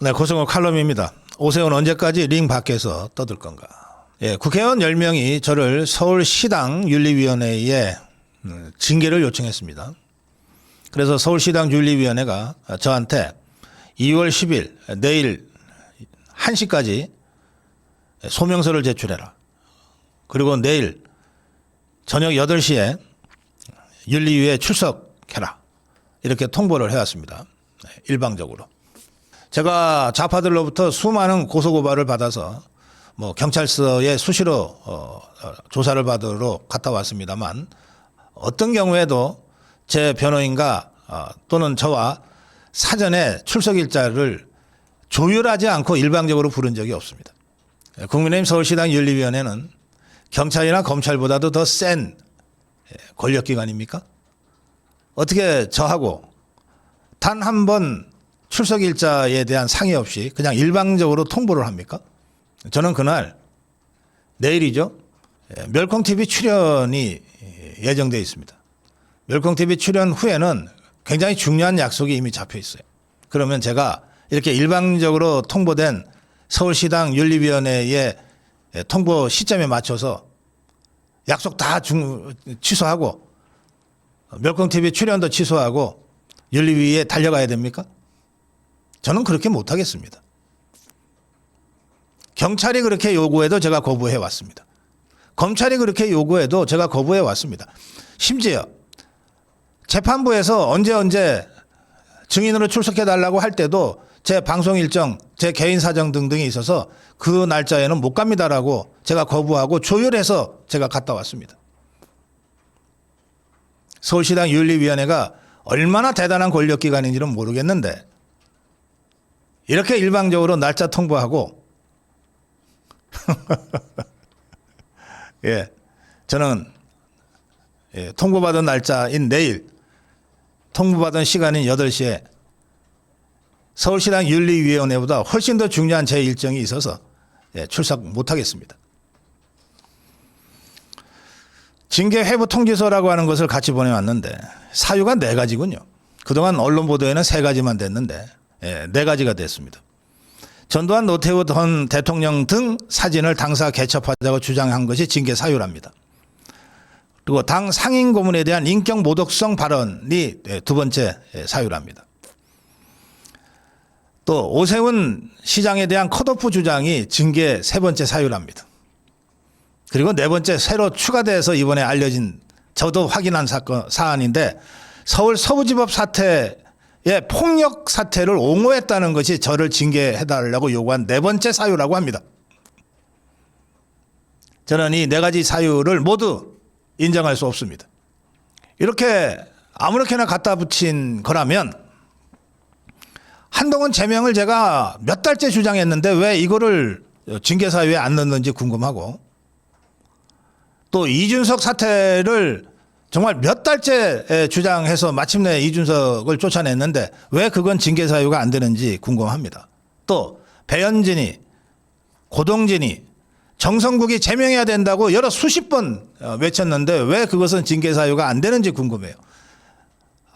네, 고성호 칼럼입니다. 오세훈 언제까지 링 밖에서 떠들 건가? 예, 국회의원 10명이 저를 서울시당 윤리위원회에 징계를 요청했습니다. 그래서 서울시당 윤리위원회가 저한테 2월 10일 내일 1시까지 소명서를 제출해라. 그리고 내일 저녁 8시에 윤리위에 출석해라. 이렇게 통보를 해왔습니다. 일방적으로. 제가 좌파들로부터 수많은 고소고발을 받아서 경찰서에 수시로 조사를 받으러 갔다 왔습니다만 어떤 경우에도 제 변호인과 또는 저와 사전에 출석일자를 조율하지 않고 일방적으로 부른 적이 없습니다. 국민의힘 서울시당 윤리위원회는 경찰이나 검찰보다도 더 센 권력기관입니까? 어떻게 저하고 단 한 번 출석일자에 대한 상의 없이 그냥 일방적으로 통보를 합니까? 저는 그날 내일이죠. 멸콩TV 출연이 예정되어 있습니다. 멸콩TV 출연 후에는 굉장히 중요한 약속이 이미 잡혀 있어요. 그러면 제가 이렇게 일방적으로 통보된 서울시당 윤리위원회의 통보 시점에 맞춰서 약속 다 취소하고 멸콩TV 출연도 취소하고 윤리위에 달려가야 됩니까? 저는 그렇게 못하겠습니다. 경찰이 그렇게 요구해도 제가 거부해 왔습니다. 검찰이 그렇게 요구해도 제가 거부해 왔습니다. 심지어 재판부에서 언제 증인으로 출석해 달라고 할 때도 제 방송 일정, 제 개인 사정 등등이 있어서 그 날짜에는 못 갑니다라고 제가 거부하고 조율해서 제가 갔다 왔습니다. 서울시당 윤리위원회가 얼마나 대단한 권력기관인지는 모르겠는데 이렇게 일방적으로 날짜 통보하고 예, 저는 통보받은 날짜인 내일 통보받은 시간인 8시에 서울시당 윤리위원회보다 훨씬 더 중요한 제 일정이 있어서 출석 못하겠습니다. 징계 회부 통지서라고 하는 것을 같이 보내왔는데 사유가 4가지군요. 그동안 언론 보도에는 3가지만 됐는데 4가지가 됐습니다. 전두환 노태우 전 대통령 등 사진을 당사 개첩하자고 주장한 것이 징계 사유랍니다. 그리고 당 상임 고문에 대한 인격 모독성 발언이 2번째 사유랍니다. 또 오세훈 시장에 대한 컷오프 주장이 징계 3번째 사유랍니다. 그리고 4번째 새로 추가돼서 이번에 알려진 저도 확인한 사안인데 서울 서부지법 사태의 폭력 사태를 옹호했다는 것이 저를 징계해달라고 요구한 4번째 사유라고 합니다. 저는 이 4가지 사유를 모두 인정할 수 없습니다. 이렇게 아무렇게나 갖다 붙인 거라면 한동훈 제명을 제가 몇 달째 주장했는데 왜 이거를 징계 사유에 안 넣는지 궁금하고 또 이준석 사태를 정말 몇 달째 주장해서 마침내 이준석을 쫓아냈는데 왜 그건 징계 사유가 안 되는지 궁금합니다. 또 배현진이 고동진이 정성국이 제명해야 된다고 여러 수십 번 외쳤는데 왜 그것은 징계 사유가 안 되는지 궁금해요.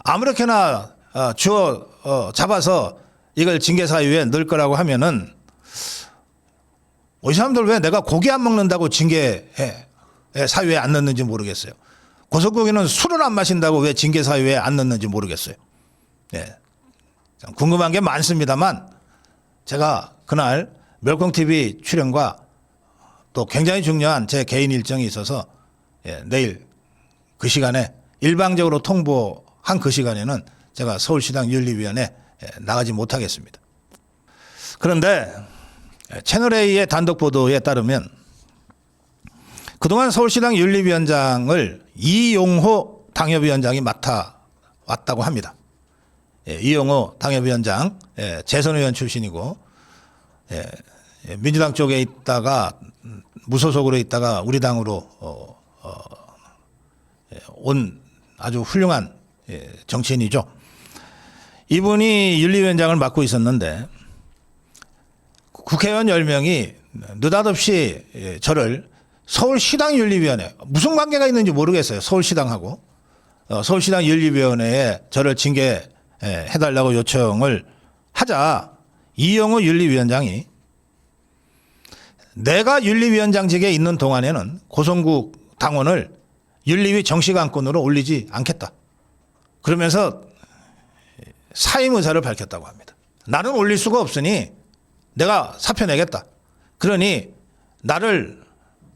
아무렇게나 잡아서 이걸 징계 사유에 넣을 거라고 하면은 이 사람들 왜 내가 고기 안 먹는다고 징계 사유에 안 넣는지 모르겠어요. 고석국이는 술을 안 마신다고 왜 징계 사유에 안 넣는지 모르겠어요. 궁금한 게 많습니다만 제가 그날 멸콩TV 출연과 또 굉장히 중요한 제 개인 일정이 있어서 내일 그 시간에 일방적으로 통보한 그 시간에는 제가 서울시당 윤리위원회 나가지 못하겠습니다. 그런데 채널A의 단독 보도에 따르면 그동안 서울시당 윤리위원장을 이용호 당협위원장이 맡아왔다고 합니다. 이용호 당협위원장 재선 의원 출신이고 민주당 쪽에 있다가 무소속으로 있다가 우리 당으로 온 아주 훌륭한 정치인이죠. 이분이 윤리위원장을 맡고 있었는데 국회의원 10명이 느닷없이 저를 서울시당 윤리위원회 무슨 관계가 있는지 모르겠어요. 서울시당하고 서울시당 윤리위원회에 저를 징계해달라고 요청을 하자 이영호 윤리위원장이 내가 윤리위원장직에 있는 동안에는 고성국 당원을 윤리위 정식안건으로 올리지 않겠다. 그러면서 사임 의사를 밝혔다고 합니다. 나는 올릴 수가 없으니 내가 사표 내겠다. 그러니 나를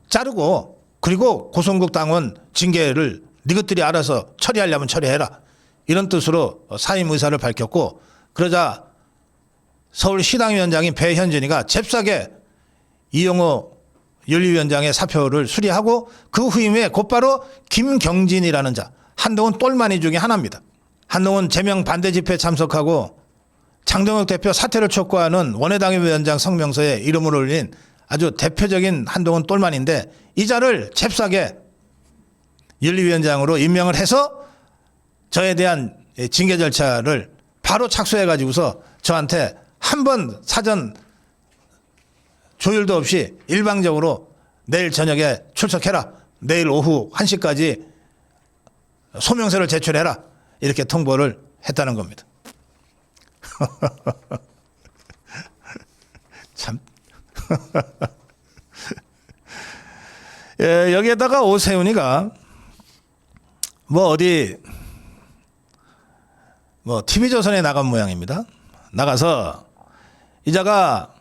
자르고 그리고 고성국 당원 징계를 너희들이 알아서 처리하려면 처리해라. 이런 뜻으로 사임 의사를 밝혔고, 그러자 서울시당위원장인 배현진이가 잽싸게 이영호 윤리위원장의 사표를 수리하고 그 후임에 곧바로 김경진이라는 자, 한동훈 똘마니 중에 하나입니다. 한동훈 제명 반대 집회에 참석하고 장동혁 대표 사퇴를 촉구하는 원외당위원장 성명서에 이름을 올린 아주 대표적인 한동훈 똘마니인데, 이 자를 잽싸게 윤리위원장으로 임명을 해서 저에 대한 징계 절차를 바로 착수해 가지고서 저한테 한 번 사전 조율도 없이 일방적으로 내일 저녁에 출석해라, 내일 오후 1시까지 소명서를 제출해라, 이렇게 통보를 했다는 겁니다. 참. 예, 여기에다가 오세훈이가 TV조선에 나간 모양입니다. 나가서 이자가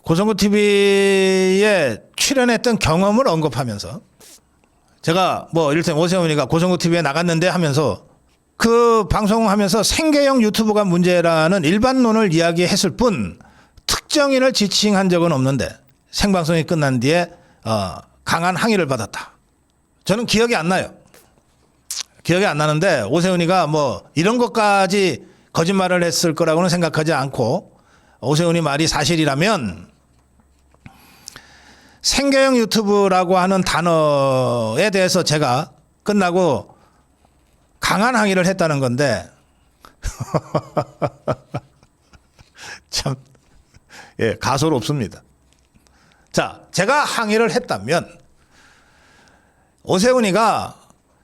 고성구 TV에 출연했던 경험을 언급하면서, 제가 이를테면 오세훈이가 고성구 TV에 나갔는데 하면서 그 방송하면서 생계형 유튜브가 문제라는 일반론을 이야기했을 뿐 특정인을 지칭한 적은 없는데 생방송이 끝난 뒤에 강한 항의를 받았다. 저는 기억이 안 나요. 기억이 안 나는데 오세훈이가 이런 것까지 거짓말을 했을 거라고는 생각하지 않고, 오세훈이 말이 사실이라면 생계형 유튜브라고 하는 단어에 대해서 제가 끝나고 강한 항의를 했다는 건데 참, 예, 가소롭습니다. 자, 제가 항의를 했다면 오세훈이가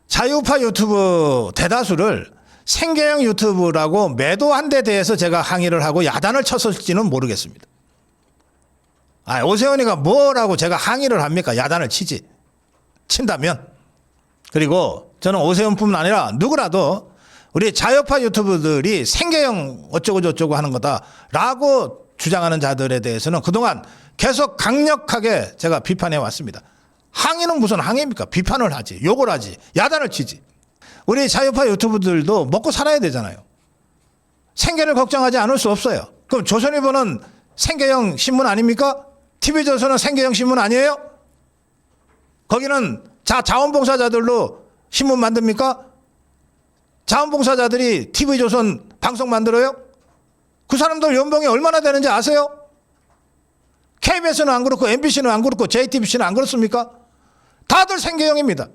자유우파 유튜브 대다수를 생계형 유튜브라고 매도한 데 대해서 제가 항의를 하고 야단을 쳤을지는 모르겠습니다. 오세훈이가 뭐라고 제가 항의를 합니까? 야단을 친다면. 그리고 저는 오세훈뿐만 아니라 누구라도 우리 자유파 유튜브들이 생계형 어쩌고저쩌고 하는 거다라고 주장하는 자들에 대해서는 그동안 계속 강력하게 제가 비판해 왔습니다. 항의는 무슨 항의입니까? 비판을 하지, 욕을 하지, 야단을 치지. 우리 자유파 유튜브들도 먹고 살아야 되잖아요. 생계를 걱정하지 않을 수 없어요. 그럼 조선일보는 생계형 신문 아닙니까? TV조선은 생계형 신문 아니에요? 거기는 자원봉사자들로 신문 만듭니까? 자원봉사자들이 TV조선 방송 만들어요? 그 사람들 연봉이 얼마나 되는지 아세요? KBS는 안 그렇고 MBC는 안 그렇고 JTBC는 안 그렇습니까? 다들 생계형입니다.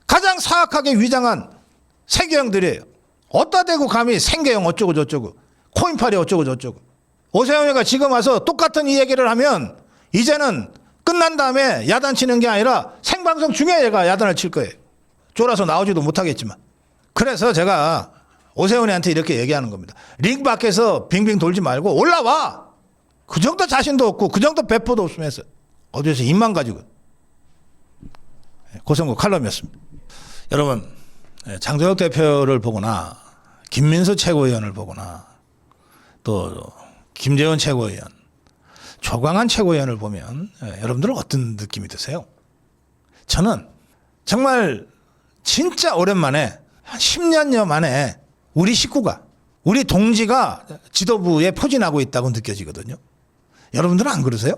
가장 사악하게 위장한 생계형들이에요. 어디다 대고 감히 생계형 어쩌고 저쩌고 코인팔이 어쩌고 저쩌고. 오세훈이가 지금 와서 똑같은 이 얘기를 하면 이제는 끝난 다음에 야단치는 게 아니라 생방송 중에 얘가 야단을 칠 거예요. 쫄아서 나오지도 못하겠지만. 그래서 제가 오세훈이한테 이렇게 얘기하는 겁니다. 링 밖에서 빙빙 돌지 말고 올라와. 그 정도 자신도 없고 그 정도 배포도 없으면서 어디서 입만 가지고. 고성국 칼럼이었습니다. 여러분, 장동혁 대표를 보거나 김민수 최고위원을 보거나 또 김재원 최고위원, 조광한 최고위원을 보면 여러분들은 어떤 느낌이 드세요? 저는 정말 진짜 오랜만에 한 10년여 만에 우리 식구가, 우리 동지가 지도부에 포진하고 있다고 느껴지거든요. 여러분들은 안 그러세요?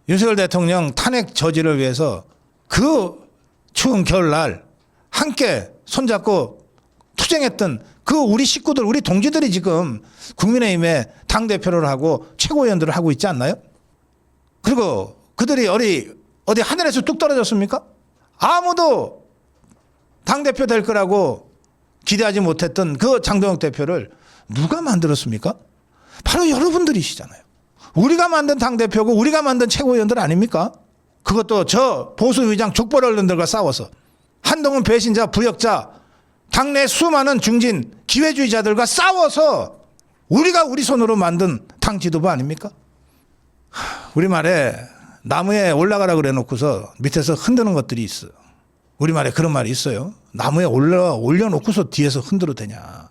윤석열 대통령 탄핵 저지를 위해서 그 추운 겨울날 함께 손잡고 투쟁했던 그 우리 식구들, 우리 동지들이 지금 국민의힘에 당대표를 하고 최고위원들을 하고 있지 않나요? 그리고 그들이 어디 하늘에서 뚝 떨어졌습니까? 아무도 당대표 될 거라고 기대하지 못했던 그 장동혁 대표를 누가 만들었습니까? 바로 여러분들이시잖아요. 우리가 만든 당대표고 우리가 만든 최고위원들 아닙니까? 그것도 저 보수위장 족벌 언론들과 싸워서 한동훈 배신자, 부역자, 당내 수많은 중진 기회주의자들과 싸워서 우리가 우리 손으로 만든 당 지도부 아닙니까? 우리말에 나무에 올라가라 그래 놓고서 밑에서 흔드는 것들이 있어. 우리말에 그런 말이 있어요. 나무에 올려놓고서 뒤에서 흔들어 대냐.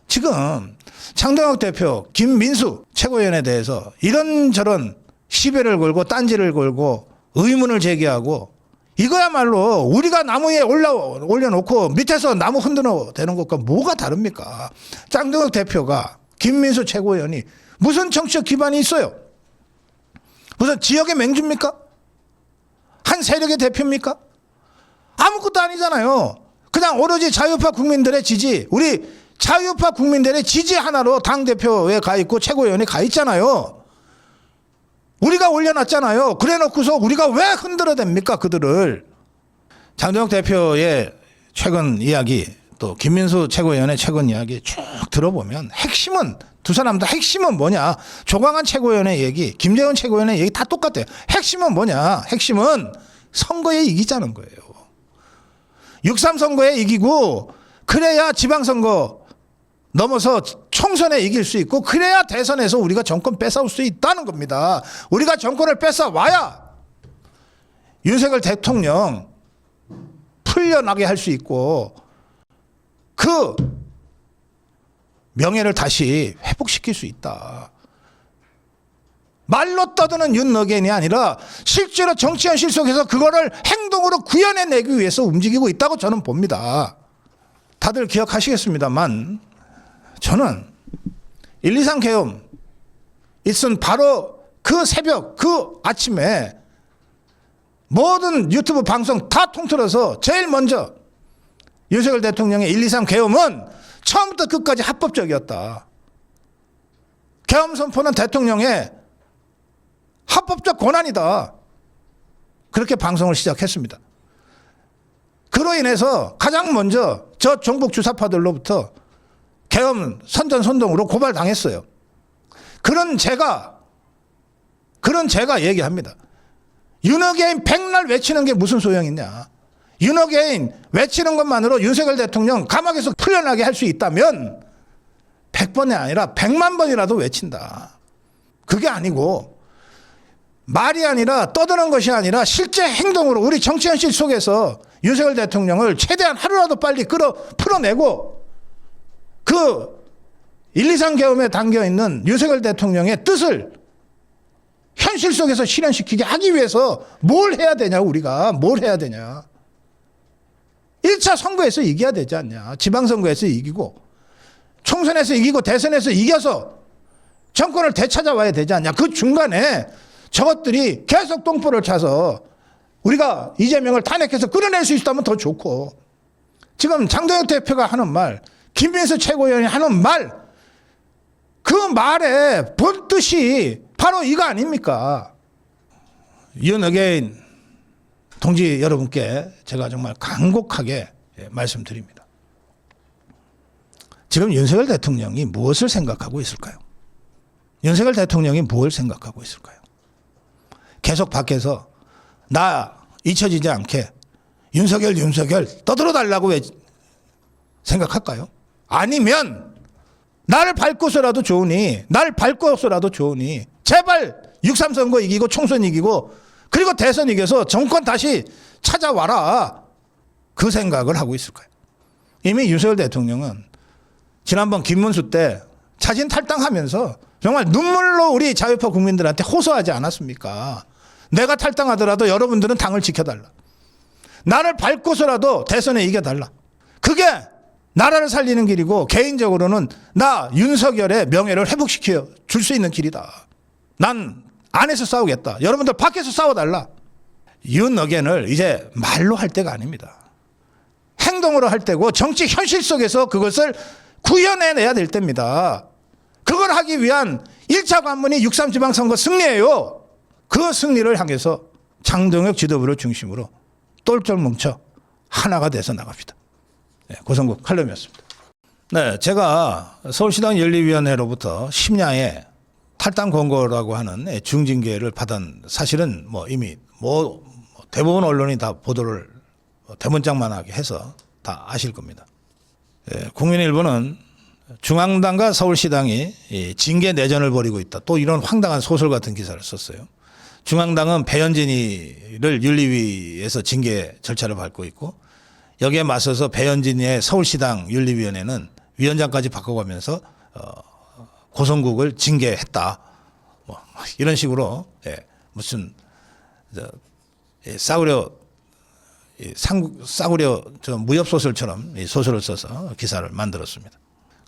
지금 장동혁 대표, 김민수 최고위원에 대해서 이런저런 시비를 걸고 딴지를 걸고 의문을 제기하고 이거야말로 우리가 나무 위에 올려놓고 밑에서 나무 흔들어 대는 것과 뭐가 다릅니까? 장동혁 대표가 김민수 최고위원이 무슨 정치적 기반이 있어요? 무슨 지역의 맹주입니까? 한 세력의 대표입니까? 아무것도 아니잖아요. 그냥 오로지 자유파 국민들의 지지, 우리 자유파 국민들의 지지 하나로 당대표에 가 있고 최고위원에 가 있잖아요. 우리가 올려놨잖아요. 그래 놓고서 우리가 왜 흔들어댑니까 그들을. 장동혁 대표의 최근 이야기, 또 김민수 최고위원의 최근 이야기 쭉 들어보면 핵심은, 두 사람 다 핵심은 뭐냐. 조광한 최고위원의 얘기, 김재원 최고위원의 얘기 다 똑같아요. 핵심은 뭐냐. 핵심은 선거에 이기자는 거예요. 6.3 선거에 이기고 그래야 지방선거 넘어서 총선에 이길 수 있고 그래야 대선에서 우리가 정권 뺏어올 수 있다는 겁니다. 우리가 정권을 뺏어와야 윤석열 대통령 풀려나게 할 수 있고 그 명예를 다시 회복시킬 수 있다. 말로 떠드는 윤너겐이 아니라 실제로 정치 현실 속에서 그거를 행동으로 구현해내기 위해서 움직이고 있다고 저는 봅니다. 다들 기억하시겠습니다만 저는 1.2.3 계엄 있은 바로 그 새벽 그 아침에 모든 유튜브 방송 다 통틀어서 제일 먼저 윤석열 대통령의 1.2.3 계엄은 처음부터 끝까지 합법적이었다. 계엄 선포는 대통령의 합법적 권한이다. 그렇게 방송을 시작했습니다. 그로 인해서 가장 먼저 저 종북 주사파들로부터 계엄 선전선동으로 고발당했어요. 그런 제가 얘기합니다. 윤어게인 백날 외치는 게 무슨 소용이냐. 윤어게인 외치는 것만으로 윤석열 대통령 감옥에서 풀려나게 할 수 있다면 100번이 아니라 100만 번이라도 외친다. 그게 아니고 말이 아니라 떠드는 것이 아니라 실제 행동으로 우리 정치 현실 속에서 윤석열 대통령을 최대한 하루라도 빨리 풀어내고 그 1.2.3 계엄에 담겨있는 윤석열 대통령의 뜻을 현실 속에서 실현시키게 하기 위해서 뭘 해야 되냐. 우리가 뭘 해야 되냐. 1차 선거에서 이겨야 되지 않냐. 지방선거에서 이기고 총선에서 이기고 대선에서 이겨서 정권을 되찾아와야 되지 않냐. 그 중간에 저것들이 계속 똥볼을 차서 우리가 이재명을 탄핵해서 끌어낼 수 있다면 더 좋고, 지금 장동혁 대표가 하는 말, 김민수 최고위원이 하는 말, 그 말의 본 뜻이 바로 이거 아닙니까? 윤어게인 동지 여러분께 제가 정말 간곡하게 말씀드립니다. 지금 윤석열 대통령이 무엇을 생각하고 있을까요? 윤석열 대통령이 뭘 생각하고 있을까요? 계속 밖에서 나 잊혀지지 않게 윤석열 떠들어달라고 생각할까요? 아니면 나를 밟고서라도 좋으니 제발 6.3 선거 이기고 총선 이기고 그리고 대선 이겨서 정권 다시 찾아와라, 그 생각을 하고 있을까요? 이미 윤석열 대통령은 지난번 김문수 때 자진 탈당하면서 정말 눈물로 우리 자유파 국민들한테 호소하지 않았습니까? 내가 탈당하더라도 여러분들은 당을 지켜달라. 나를 밟고서라도 대선에 이겨달라. 그게 나라를 살리는 길이고 개인적으로는 나 윤석열의 명예를 회복시켜 줄 수 있는 길이다. 난 안에서 싸우겠다. 여러분들 밖에서 싸워달라. 윤어겐을 이제 말로 할 때가 아닙니다. 행동으로 할 때고 정치 현실 속에서 그것을 구현해내야 될 때입니다. 그걸 하기 위한 1차 관문이 6.3 지방선거 승리예요. 그 승리를 향해서 장동혁 지도부를 중심으로 똘똘 뭉쳐 하나가 돼서 나갑시다. 네, 고성국 칼럼이었습니다. 네, 제가 서울시당 윤리위원회로부터 심야에 탈당 권고라고 하는 중징계를 받은 사실은 이미 대부분 언론이 다 보도를 대문짝만하게 해서 다 아실 겁니다. 국민일보는 중앙당과 서울시당이 이 징계 내전을 벌이고 있다. 또 이런 황당한 소설 같은 기사를 썼어요. 중앙당은 배현진이를 윤리위에서 징계 절차를 밟고 있고 여기에 맞서서 배현진의 서울시당 윤리위원회는 위원장까지 바꿔가면서 고성국을 징계했다. 뭐 이런 식으로 무슨 싸구려 무협 소설처럼 소설을 써서 기사를 만들었습니다.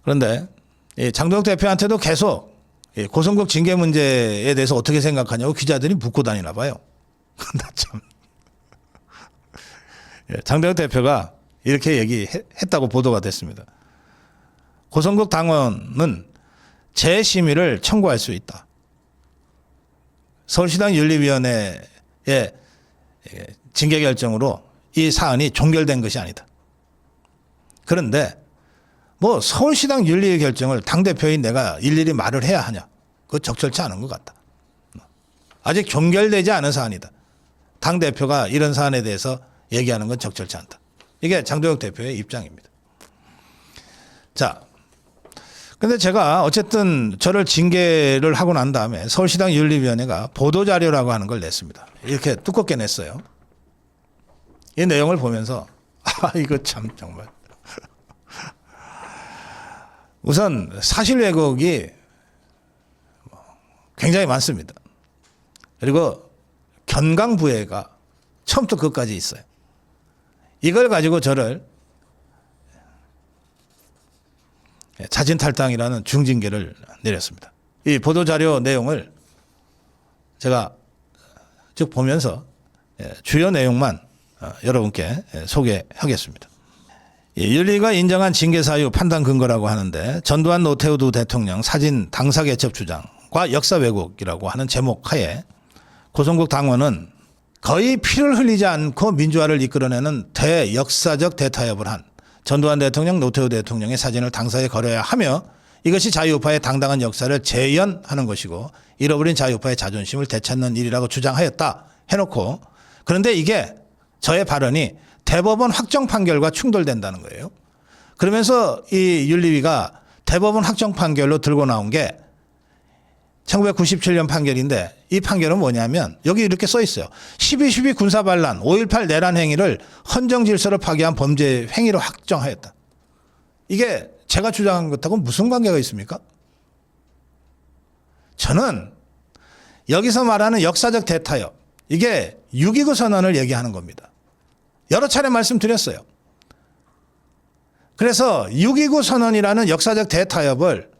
그런데 장동혁 대표한테도 계속 고성국 징계 문제에 대해서 어떻게 생각하냐고 기자들이 묻고 다니나 봐요. 참. 장동혁 대표가 이렇게 얘기했다고 보도가 됐습니다. 고성국 당원은 재심의를 청구할 수 있다. 서울시당 윤리위원회의 징계 결정으로 이 사안이 종결된 것이 아니다. 그런데 뭐 서울시당 윤리위 결정을 당대표인 내가 일일이 말을 해야 하냐. 그거 적절치 않은 것 같다. 아직 종결되지 않은 사안이다. 당대표가 이런 사안에 대해서 얘기하는 건 적절치 않다. 이게 장동혁 대표의 입장입니다. 자, 근데 제가 어쨌든 저를 징계를 하고 난 다음에 서울시당 윤리위원회가 보도자료라고 하는 걸 냈습니다. 이렇게 두껍게 냈어요. 이 내용을 보면서 이거 참 정말 우선 사실 왜곡이 굉장히 많습니다. 그리고 견강부회가 처음부터 끝까지 있어요. 이걸 가지고 저를 자진탈당이라는 중징계를 내렸습니다. 이 보도자료 내용을 제가 쭉 보면서 주요 내용만 여러분께 소개하겠습니다. 윤리가 인정한 징계 사유 판단 근거라고 하는데 전두환 노태우 대통령 사진 당사 개첩 주장과 역사 왜곡이라고 하는 제목 하에 고성국 당원은 거의 피를 흘리지 않고 민주화를 이끌어내는 대역사적 대타협을 한 전두환 대통령 노태우 대통령의 사진을 당사에 걸어야 하며 이것이 자유우파의 당당한 역사를 재현하는 것이고 잃어버린 자유우파의 자존심을 되찾는 일이라고 주장하였다 해놓고 그런데 이게 저의 발언이 대법원 확정 판결과 충돌된다는 거예요. 그러면서 이 윤리위가 대법원 확정 판결로 들고 나온 게 1997년 판결인데 이 판결은 뭐냐면 여기 이렇게 써 있어요. 12.12 군사반란 5.18 내란 행위를 헌정 질서를 파괴한 범죄 행위로 확정하였다. 이게 제가 주장한 것하고 무슨 관계가 있습니까? 저는 여기서 말하는 역사적 대타협 이게 6.29 선언을 얘기하는 겁니다. 여러 차례 말씀드렸어요. 그래서 6.29 선언이라는 역사적 대타협을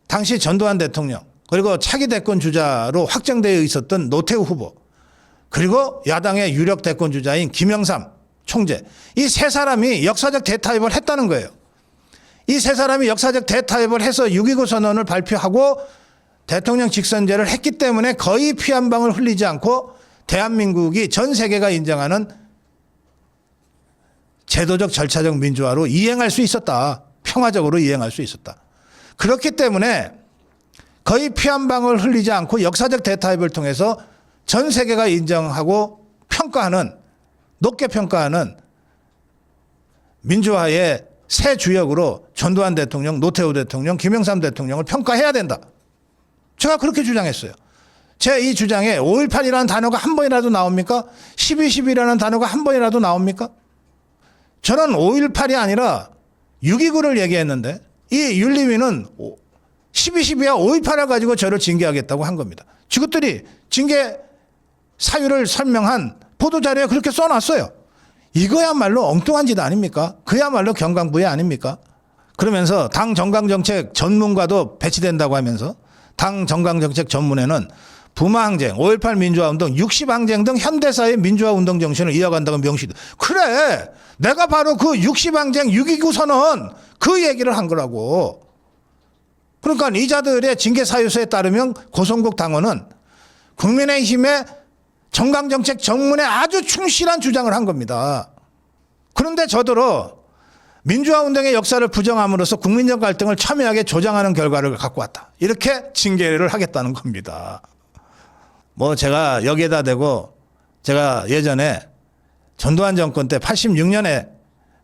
당시 전두환 대통령 그리고 차기 대권 주자로 확정되어 있었던 노태우 후보 그리고 야당의 유력 대권 주자인 김영삼 총재 이 세 사람이 역사적 대타협을 했다는 거예요. 이 세 사람이 역사적 대타협을 해서 6.29 선언을 발표하고 대통령 직선제를 했기 때문에 거의 피 한 방울 흘리지 않고 대한민국이 전 세계가 인정하는 제도적 절차적 민주화로 이행할 수 있었다. 평화적으로 이행할 수 있었다. 그렇기 때문에 거의 피 한 방울 흘리지 않고 역사적 대타협을 통해서 전 세계가 인정하고 평가하는 높게 평가하는 민주화의 새 주역으로 전두환 대통령, 노태우 대통령, 김영삼 대통령을 평가해야 된다. 제가 그렇게 주장했어요. 제 이 주장에 5.18이라는 단어가 한 번이라도 나옵니까? 12.12라는 단어가 한 번이라도 나옵니까? 저는 5.18이 아니라 6.29를 얘기했는데 이 윤리위는 12.12와 5.18을 가지고 저를 징계하겠다고 한 겁니다. 지것들이 징계 사유를 설명한 보도자료에 그렇게 써놨어요. 이거야말로 엉뚱한 짓 아닙니까? 그야말로 경강부회 아닙니까? 그러면서 당 정강정책 전문가도 배치된다고 하면서 당 정강정책 전문에는 부마항쟁, 5.18 민주화운동, 60항쟁 등 현대사의 민주화운동 정신을 이어간다고 명시돼. 그래 내가 바로 그 60항쟁 6.29 선언 그 얘기를 한 거라고. 그러니까 이자들의 징계 사유서에 따르면 고성국 당원은 국민의힘의 정강정책 전문에 아주 충실한 주장을 한 겁니다. 그런데 저더러 민주화운동의 역사를 부정함으로써 국민적 갈등을 첨예하게 조장하는 결과를 갖고 왔다. 이렇게 징계를 하겠다는 겁니다. 뭐 제가 여기에다 대고 제가 예전에 전두환 정권 때 86년에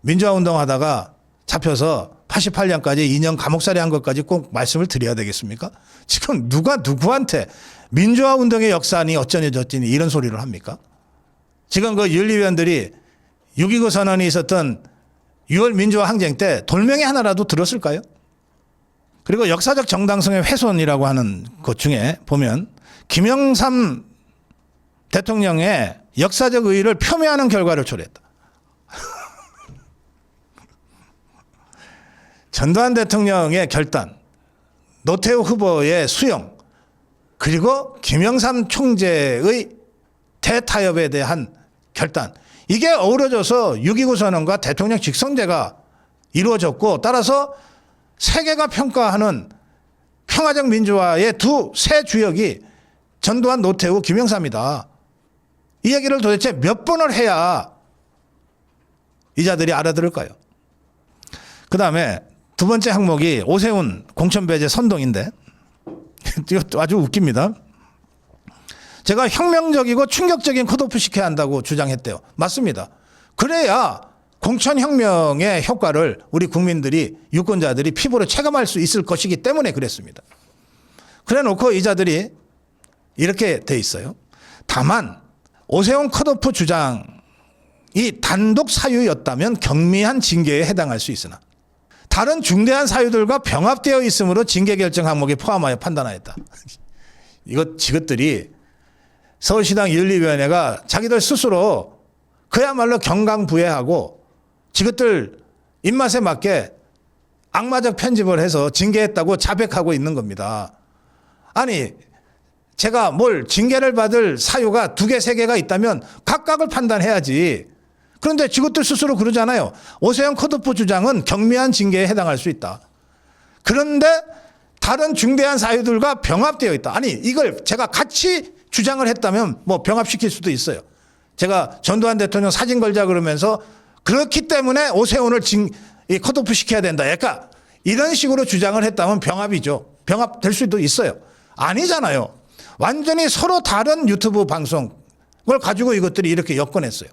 민주화운동 하다가 잡혀서 88년까지 2년 감옥살이 한 것까지 꼭 말씀을 드려야 되겠습니까? 지금 누가 누구한테 민주화 운동의 역사니 어쩌니 저쩌니 이런 소리를 합니까? 지금 그 윤리위원들이 6.29 선언이 있었던 6월 민주화 항쟁 때 돌멩이 하나라도 들었을까요? 그리고 역사적 정당성의 훼손이라고 하는 것 중에 보면 김영삼 대통령의 역사적 의의를 폄훼하는 결과를 초래했다. 전두환 대통령의 결단, 노태우 후보의 수용, 그리고 김영삼 총재의 대타협에 대한 결단, 이게 어우러져서 6.29 선언과 대통령 직선제가 이루어졌고, 따라서 세계가 평가하는 평화적 민주화의 새 주역이 전두환, 노태우, 김영삼이다. 이 얘기를 도대체 몇 번을 해야 이자들이 알아들을까요? 그 다음에 두 번째 항목이 오세훈 공천배제 선동인데 이것도 아주 웃깁니다. 제가 혁명적이고 충격적인 컷오프 시켜야 한다고 주장했대요. 맞습니다. 그래야 공천혁명의 효과를 우리 국민들이, 유권자들이 피부로 체감할 수 있을 것이기 때문에 그랬습니다. 그래 놓고 이자들이 이렇게 돼 있어요. 다만 오세훈 컷오프 주장이 단독 사유였다면 경미한 징계에 해당할 수 있으나 다른 중대한 사유들과 병합되어 있으므로 징계 결정 항목에 포함하여 판단하였다. 이것들이 서울시당 윤리위원회가 자기들 스스로 그야말로 경강부회하고 지것들 입맛에 맞게 악마적 편집을 해서 징계했다고 자백하고 있는 겁니다. 아니, 제가 뭘 징계를 받을 사유가 2개, 3개가 있다면 각각을 판단해야지. 그런데 지것들 스스로 그러잖아요. 오세훈 컷오프 주장은 경미한 징계에 해당할 수 있다. 그런데 다른 중대한 사유들과 병합되어 있다. 아니, 이걸 제가 같이 주장을 했다면 뭐 병합시킬 수도 있어요. 제가 전두환 대통령 사진 걸자 그러면서 그렇기 때문에 오세훈을 컷오프 시켜야 된다. 약간 이런 식으로 주장을 했다면 병합이죠. 병합될 수도 있어요. 아니잖아요. 완전히 서로 다른 유튜브 방송을 가지고 이것들이 이렇게 엮어냈어요.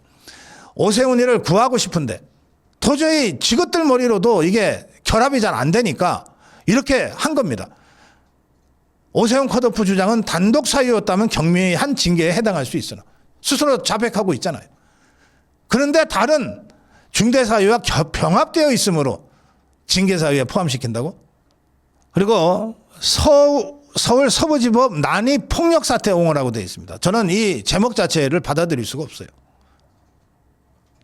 오세훈이를 구하고 싶은데 도저히 지것들 머리로도 이게 결합이 잘 안 되니까 이렇게 한 겁니다. 오세훈 컷오프 주장은 단독 사유였다면 경미한 징계에 해당할 수 있으나 스스로 자백하고 있잖아요. 그런데 다른 중대 사유와 병합되어 있으므로 징계 사유에 포함시킨다고? 그리고 서울 서부지법 난이 폭력 사태 옹호라고 되어 있습니다. 저는 이 제목 자체를 받아들일 수가 없어요.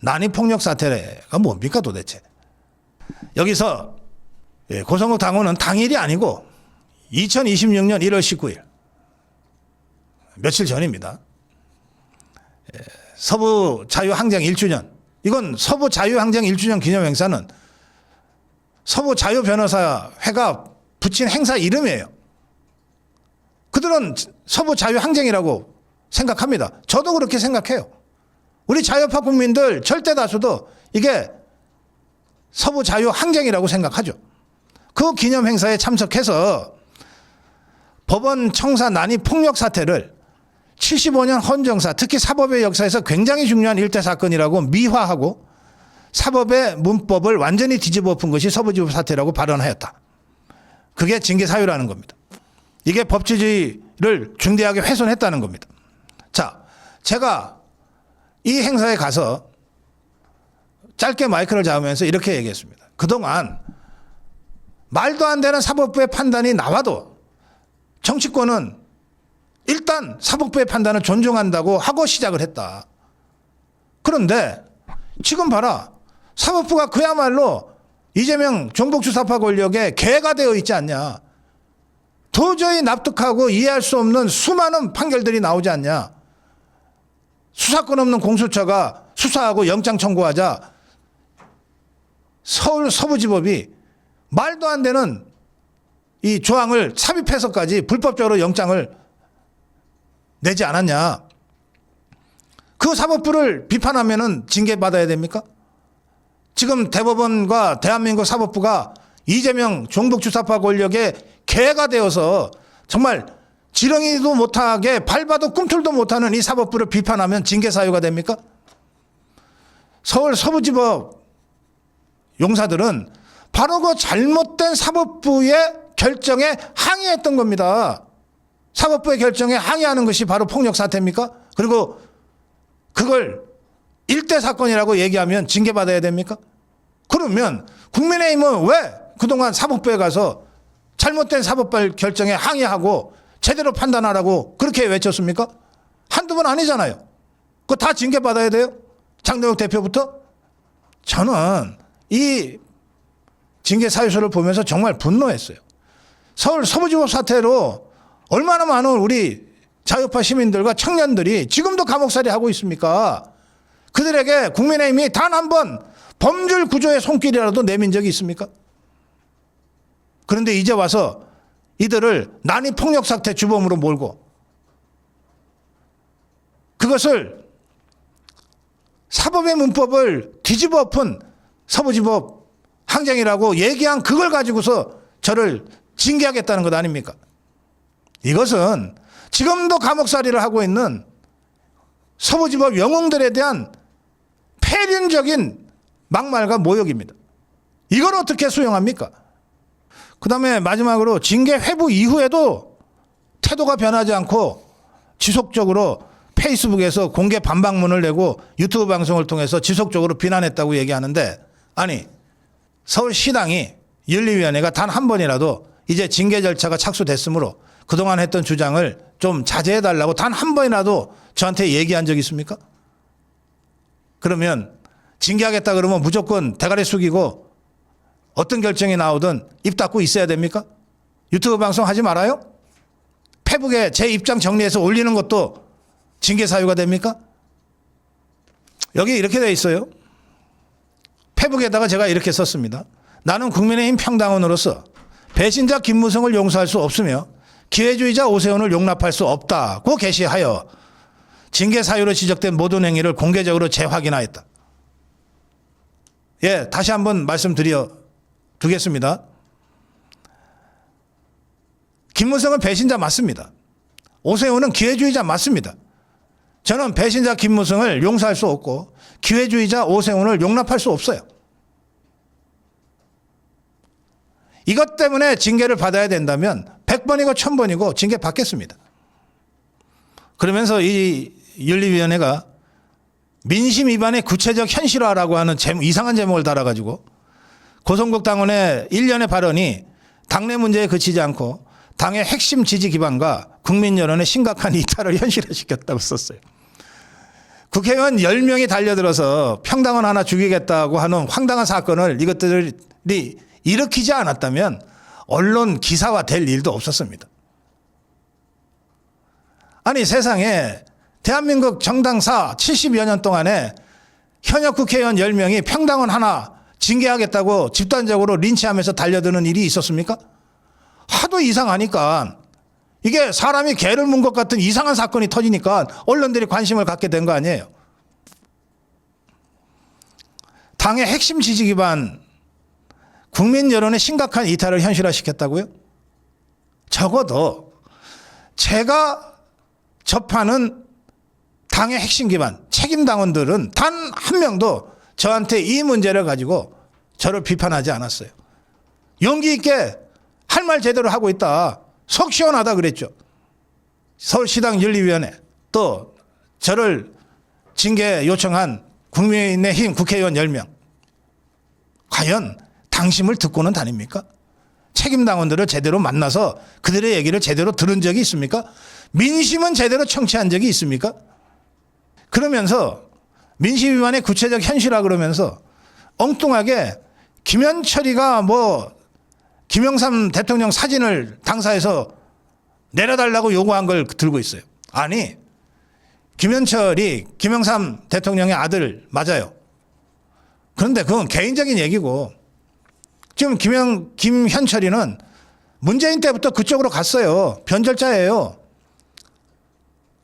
난이 폭력 사태가 뭡니까 도대체? 여기서 고성국 당원은 당일이 아니고 2026년 1월 19일 며칠 전입니다. 서부 자유항쟁 1주년, 이건 서부 자유항쟁 1주년 기념행사는 서부 자유변호사회가 붙인 행사 이름이에요. 그들은 서부 자유항쟁이라고 생각합니다. 저도 그렇게 생각해요. 우리 자유파 국민들 절대 다수도 이게 서부 자유항쟁이라고 생각하죠. 그 기념행사에 참석해서 법원 청사 난이 폭력 사태를 75년 헌정사, 특히 사법의 역사에서 굉장히 중요한 일대 사건이라고 미화하고 사법의 문법을 완전히 뒤집어 엎은 것이 서부지법 사태라고 발언하였다. 그게 징계 사유라는 겁니다. 이게 법치주의를 중대하게 훼손했다는 겁니다. 자, 제가 이 행사에 가서 짧게 마이크를 잡으면서 이렇게 얘기했습니다. 그동안 말도 안 되는 사법부의 판단이 나와도 정치권은 일단 사법부의 판단을 존중한다고 하고 시작을 했다. 그런데 지금 봐라. 사법부가 그야말로 이재명 종북주사파 권력의 개가 되어 있지 않냐. 도저히 납득하고 이해할 수 없는 수많은 판결들이 나오지 않냐. 수사권 없는 공수처가 수사하고 영장 청구하자 서울 서부지법이 말도 안 되는 이 조항을 삽입해서까지 불법적으로 영장을 내지 않았냐. 그 사법부를 비판하면은 징계받아야 됩니까? 지금 대법원과 대한민국 사법부가 이재명 종북주사파 권력의 개가 되어서 정말 지렁이도 못하게 밟아도 꿈틀도 못하는 이 사법부를 비판하면 징계 사유가 됩니까? 서울 서부지법 용사들은 바로 그 잘못된 사법부의 결정에 항의했던 겁니다. 사법부의 결정에 항의하는 것이 바로 폭력 사태입니까? 그리고 그걸 일대 사건이라고 얘기하면 징계받아야 됩니까? 그러면 국민의힘은 왜 그동안 사법부에 가서 잘못된 사법부 결정에 항의하고 제대로 판단하라고 그렇게 외쳤습니까? 한두 번 아니잖아요. 그거 다 징계받아야 돼요? 장동혁 대표부터? 저는 이 징계 사유서를 보면서 정말 분노했어요. 서울 서부지법 사태로 얼마나 많은 우리 자유파 시민들과 청년들이 지금도 감옥살이 하고 있습니까? 그들에게 국민의힘이 단 한 번 범죄 구조의 손길이라도 내민 적이 있습니까? 그런데 이제 와서 이들을 난이 폭력 사태 주범으로 몰고 그것을 사법의 문법을 뒤집어 엎은 서부지법 항쟁이라고 얘기한 그걸 가지고서 저를 징계하겠다는 것 아닙니까? 이것은 지금도 감옥살이를 하고 있는 서부지법 영웅들에 대한 폐륜적인 막말과 모욕입니다. 이걸 어떻게 수용합니까? 그 다음에 마지막으로 징계 회부 이후에도 태도가 변하지 않고 지속적으로 페이스북에서 공개 반박문을 내고 유튜브 방송을 통해서 지속적으로 비난했다고 얘기하는데, 아니 서울시당이 윤리위원회가 단 한 번이라도 이제 징계 절차가 착수됐으므로 그동안 했던 주장을 좀 자제해달라고 단 한 번이라도 저한테 얘기한 적 있습니까? 그러면 징계하겠다 그러면 무조건 대가리 숙이고 어떤 결정이 나오든 입 닫고 있어야 됩니까? 유튜브 방송 하지 말아요? 페북에 제 입장 정리해서 올리는 것도 징계 사유가 됩니까? 여기 이렇게 돼 있어요. 페북에다가 제가 이렇게 썼습니다. 나는 국민의힘 평당원으로서 배신자 김무성을 용서할 수 없으며 기회주의자 오세훈을 용납할 수 없다고 게시하여 징계 사유로 지적된 모든 행위를 공개적으로 재확인하였다. 예, 다시 한번 말씀드려 두겠습니다. 김무성은 배신자 맞습니다. 오세훈은 기회주의자 맞습니다. 저는 배신자 김무성을 용서할 수 없고 기회주의자 오세훈을 용납할 수 없어요. 이것 때문에 징계를 받아야 된다면 100번이고 1000번이고 징계 받겠습니다. 그러면서 이 윤리위원회가 민심 위반의 구체적 현실화라고 하는 이상한 제목을 달아가지고 고성국 당원의 일련의 발언이 당내 문제에 그치지 않고 당의 핵심 지지 기반과 국민 여론의 심각한 이탈을 현실화시켰다고 썼어요. 국회의원 10명이 달려들어서 평당원 하나 죽이겠다고 하는 황당한 사건을 이것들이 일으키지 않았다면 언론 기사화 될 일도 없었습니다. 아니 세상에 대한민국 정당사 70여 년 동안에 현역 국회의원 10명이 평당원 하나 징계하겠다고 집단적으로 린치하면서 달려드는 일이 있었습니까? 하도 이상하니까 이게 사람이 개를 문 것 같은 이상한 사건이 터지니까 언론들이 관심을 갖게 된 거 아니에요. 당의 핵심 지지 기반 국민 여론의 심각한 이탈을 현실화시켰다고요? 적어도 제가 접하는 당의 핵심 기반 책임 당원들은 단 한 명도 저한테 이 문제를 가지고 저를 비판하지 않았어요. 용기 있게 할 말 제대로 하고 있다. 속 시원하다 그랬죠. 서울시당 윤리위원회 또 저를 징계 요청한 국민의힘 국회의원 10명. 과연 당심을 듣고는 다닙니까? 책임 당원들을 제대로 만나서 그들의 얘기를 제대로 들은 적이 있습니까? 민심은 제대로 청취한 적이 있습니까? 그러면서 민심 위반의 구체적 현실화 그러면서 엉뚱하게 김현철이가 뭐 김영삼 대통령 사진을 당사에서 내려달라고 요구한 걸 들고 있어요. 아니 김현철이 김영삼 대통령의 아들 맞아요. 그런데 그건 개인적인 얘기고 지금 김현철이는 문재인 때부터 그쪽으로 갔어요. 변절자예요.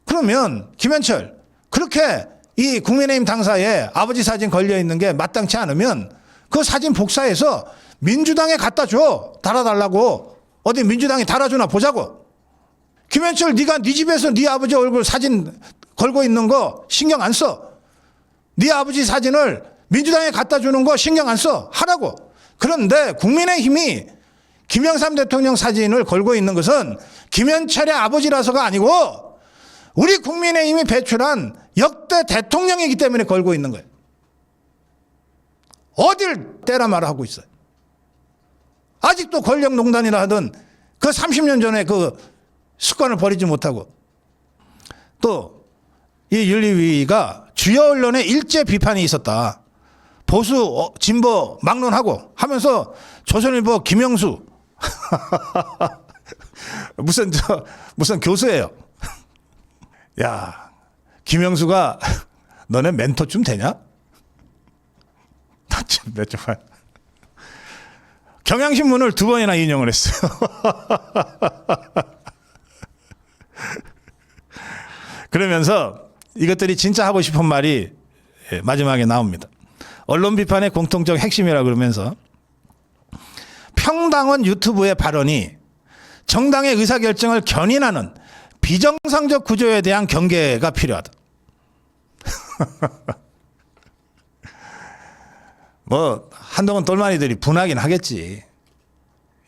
그러면 김현철 그렇게 이 국민의힘 당사에 아버지 사진 걸려 있는 게 마땅치 않으면 그 사진 복사해서 민주당에 갖다 줘. 달아달라고. 어디 민주당이 달아주나 보자고. 김현철 네가 네 집에서 네 아버지 얼굴 사진 걸고 있는 거 신경 안 써. 네 아버지 사진을 민주당에 갖다 주는 거 신경 안 써. 하라고. 그런데 국민의힘이 김영삼 대통령 사진을 걸고 있는 것은 김현철의 아버지라서가 아니고 우리 국민의힘이 배출한 역대 대통령이기 때문에 걸고 있는 거예요. 어딜 때라 말아 하고 있어요. 아직도 권력농단이라 하던 그 30년 전에 그 습관을 버리지 못하고, 또 이 윤리위가 주요 언론에 일제 비판이 있었다. 보수 진보 막론하고 하면서 조선일보 김영수 무슨 교수예요. 야, 김영수가 너네 멘토쯤 되냐? 나 정말 경향신문을 2번이나 인용을 했어요. 그러면서 이것들이 진짜 하고 싶은 말이 마지막에 나옵니다. 언론 비판의 공통적 핵심이라 그러면서 평당원 유튜브의 발언이 정당의 의사결정을 견인하는 비정상적 구조에 대한 경계가 필요하다. 뭐 한동훈 똘마니들이 분하긴 하겠지.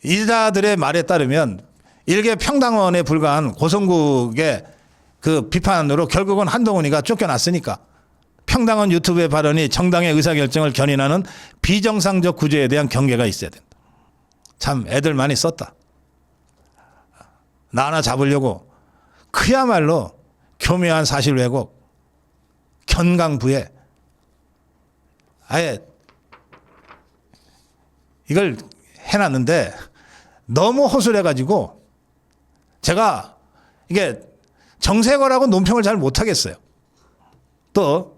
이자들의 말에 따르면 일개 평당원에 불과한 고성국의 그 비판으로 결국은 한동훈이가 쫓겨났으니까 평당원 유튜브의 발언이 정당의 의사결정을 견인하는 비정상적 구조에 대한 경계가 있어야 된다. 참 애들 많이 썼다. 나 하나 잡으려고 그야말로 교묘한 사실 왜곡, 견강부에 아예 이걸 해놨는데 너무 허술해가지고 제가 이게 정색어라고 논평을 잘 못하겠어요. 또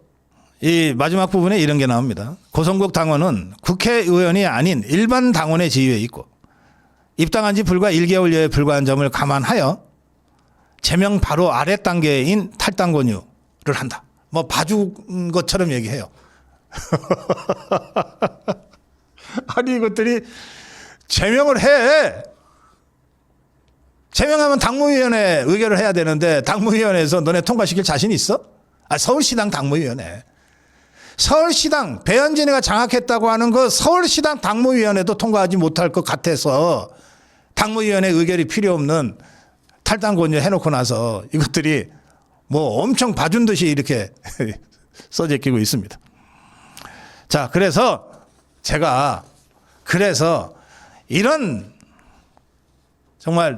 이 마지막 부분에 이런 게 나옵니다. 고성국 당원은 국회의원이 아닌 일반 당원의 지위에 있고 입당한 지 불과 1개월여에 불과한 점을 감안하여 제명 바로 아래 단계인 탈당 권유를 한다. 뭐 봐준 것처럼 얘기해요. 아니 이것들이 제명을 해. 제명하면 당무위원회 의결을 해야 되는데 당무위원회에서 너네 통과시킬 자신 있어? 서울시당 당무위원회. 서울시당 배현진이가 장악했다고 하는 그 서울시당 당무위원회도 통과하지 못할 것 같아서 당무위원회 의결이 필요 없는 탈당 권유 해놓고 나서 이것들이 뭐 엄청 봐준 듯이 이렇게 써제끼고 있습니다. 자, 그래서 제가 이런 정말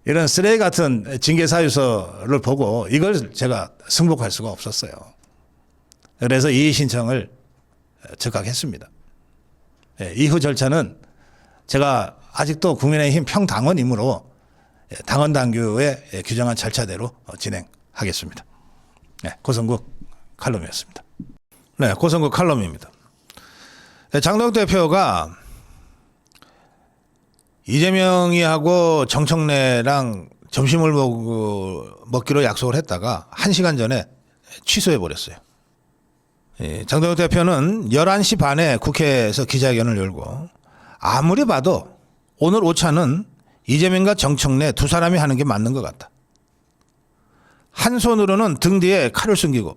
이런 쓰레기 같은 징계사유서를 보고 이걸 제가 승복할 수가 없었어요. 그래서 이의 신청을 즉각했습니다. 이후 절차는 제가 아직도 국민의힘 평당원이므로 당원 당규에 규정한 절차대로 진행하겠습니다. 고성국 칼럼이었습니다. 네, 고성국 칼럼입니다. 장동혁 대표가 이재명이 하고 정청래랑 점심을 먹기로 약속을 했다가 1시간 전에 취소해버렸어요. 장동혁 대표는 11시 반에 국회에서 기자회견을 열고 아무리 봐도 오늘 오차는 이재명과 정청래 두 사람이 하는 게 맞는 것 같다. 한 손으로는 등 뒤에 칼을 숨기고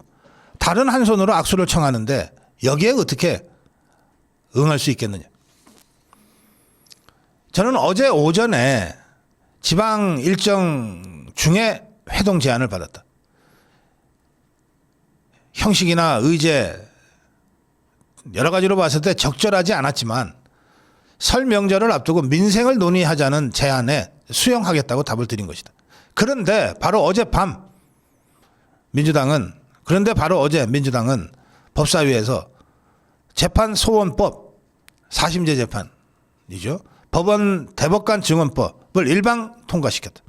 다른 한 손으로 악수를 청하는데 여기에 어떻게 응할 수 있겠느냐. 저는 어제 오전에 지방 일정 중에 회동 제안을 받았다. 형식이나 의제 여러 가지로 봤을 때 적절하지 않았지만 설 명절을 앞두고 민생을 논의하자는 제안에 수용하겠다고 답을 드린 것이다. 그런데 바로 어제 민주당은 법사위에서 재판소원법 4심제 재판이죠. 법원 대법관 증언법을 일방 통과시켰다.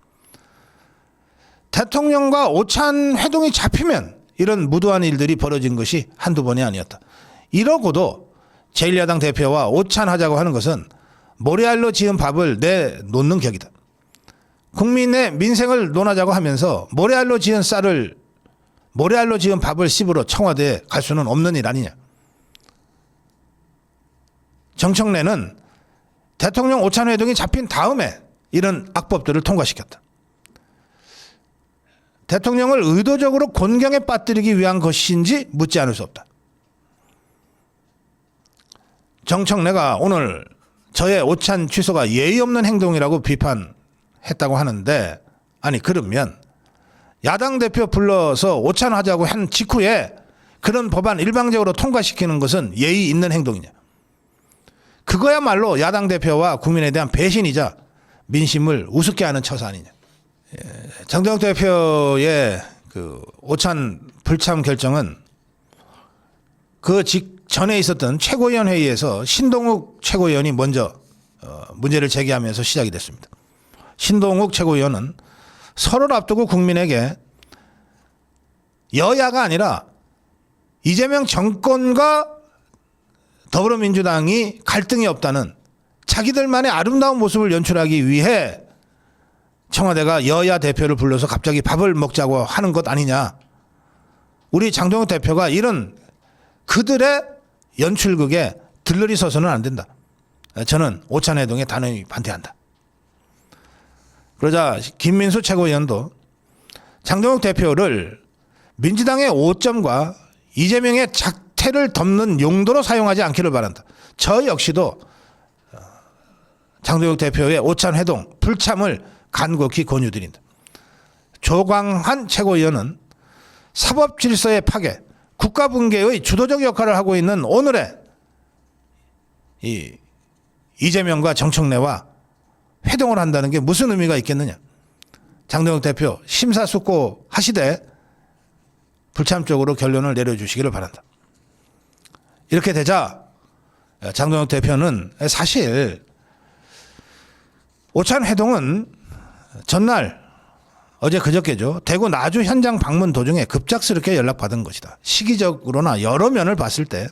대통령과 오찬 회동이 잡히면 이런 무도한 일들이 벌어진 것이 한두 번이 아니었다. 이러고도 제1야당 대표와 오찬하자고 하는 것은 모래알로 지은 밥을 내놓는 격이다. 국민의 민생을 논하자고 하면서 모래알로 지은 밥을 씹으러 청와대에 갈 수는 없는 일 아니냐. 정청래는 대통령 오찬 회동이 잡힌 다음에 이런 악법들을 통과시켰다. 대통령을 의도적으로 곤경에 빠뜨리기 위한 것인지 묻지 않을 수 없다. 정청래가 오늘 저의 오찬 취소가 예의 없는 행동이라고 비판했다고 하는데, 아니 그러면 야당 대표 불러서 오찬하자고 한 직후에 그런 법안 일방적으로 통과시키는 것은 예의 있는 행동이냐? 그거야말로 야당 대표와 국민에 대한 배신이자 민심을 우습게 하는 처사 아니냐? 장동혁 대표의 그 오찬 불참 결정은 그 직전에 있었던 최고위원 회의에서 신동욱 최고위원이 먼저 문제를 제기하면서 시작이 됐습니다. 신동욱 최고위원은 설을 앞두고 국민에게 여야가 아니라 이재명 정권과 더불어민주당이 갈등이 없다는 자기들만의 아름다운 모습을 연출하기 위해 청와대가 여야 대표를 불러서 갑자기 밥을 먹자고 하는 것 아니냐. 우리 장동혁 대표가 이런 그들의 연출극에 들러리 서서는 안 된다. 저는 오찬회동에 단호히 반대한다. 그러자 김민수 최고위원도 장동혁 대표를 민주당의 오점과 이재명의 작태를 덮는 용도로 사용하지 않기를 바란다. 저 역시도 장동혁 대표의 오찬회동 불참을 간곡히 권유드린다. 조광한 최고위원은 사법 질서의 파괴, 국가 붕괴의 주도적 역할을 하고 있는 오늘의 이재명과 정청래와 회동을 한다는 게 무슨 의미가 있겠느냐. 장동혁 대표 심사숙고하시되 불참적으로 결론을 내려주시기를 바란다. 이렇게 되자 장동혁 대표는 사실 오찬 회동은 전날 어제 그저께죠. 대구 나주 현장 방문 도중에 급작스럽게 연락받은 것이다. 시기적으로나 여러 면을 봤을 때